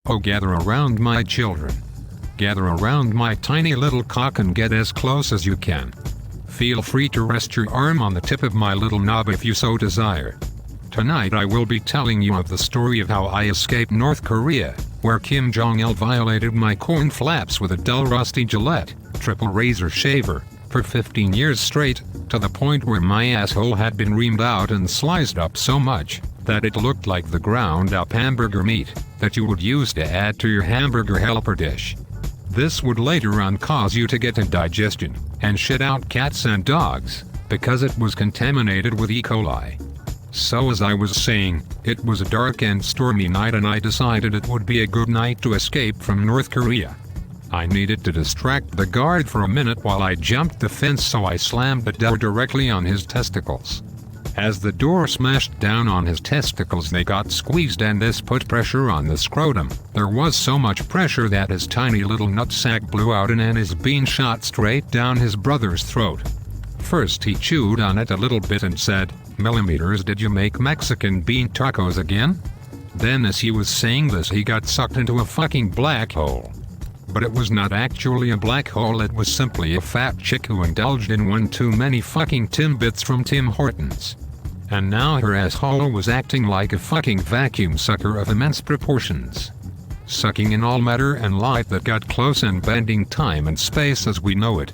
Oh, gather around, my children. Gather around my tiny little cock and get as close as you can. Feel free to rest your arm on the tip of my little knob if you so desire. Tonight I will be telling you of the story of how I escaped North Korea, where Kim Jong-il violated my corn flaps with a dull rusty Gillette triple razor shaver for 15 years straight, to the point where my asshole had been reamed out and sliced up so much that it looked like the ground up hamburger meat that you would use to add to your hamburger helper dish. This would later on cause you to get indigestion and shit out cats and dogs, because it was contaminated with E. coli. So as I was saying, it was a dark and stormy night and I decided it would be a good night to escape from North Korea. I needed to distract the guard for a minute while I jumped the fence, so I slammed the door directly on his testicles. As the door smashed down on his testicles, they got squeezed and this put pressure on the scrotum. There was so much pressure that his tiny little nutsack blew out and his bean shot straight down his brother's throat. First he chewed on it a little bit and said, "Millimeters, did you make Mexican bean tacos again?" Then as he was saying this he got sucked into a fucking black hole. But it was not actually a black hole, it was simply a fat chick who indulged in one too many fucking Timbits from Tim Hortons. And now her asshole was acting like a fucking vacuum sucker of immense proportions, sucking in all matter and light that got close and bending time and space as we know it.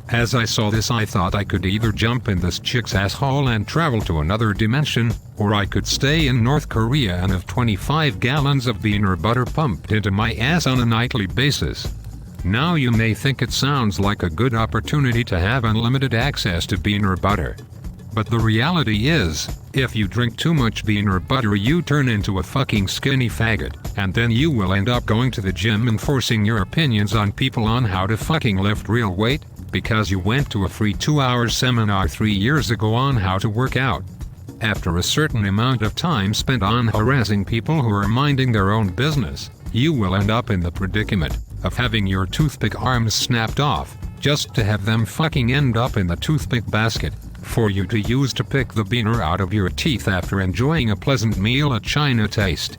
As I saw this I thought I could either jump in this chick's asshole and travel to another dimension, or I could stay in North Korea and have 25 gallons of bean or butter pumped into my ass on a nightly basis. Now you may think it sounds like a good opportunity to have unlimited access to bean or butter. But the reality is, if you drink too much bean or butter you turn into a fucking skinny faggot, and then you will end up going to the gym and forcing your opinions on people on how to fucking lift real weight, because you went to a free 2-hour seminar 3 years ago on how to work out. After a certain amount of time spent on harassing people who are minding their own business, you will end up in the predicament of having your toothpick arms snapped off, just to have them fucking end up in the toothpick basket for you to use to pick the beaner out of your teeth after enjoying a pleasant meal at China Taste.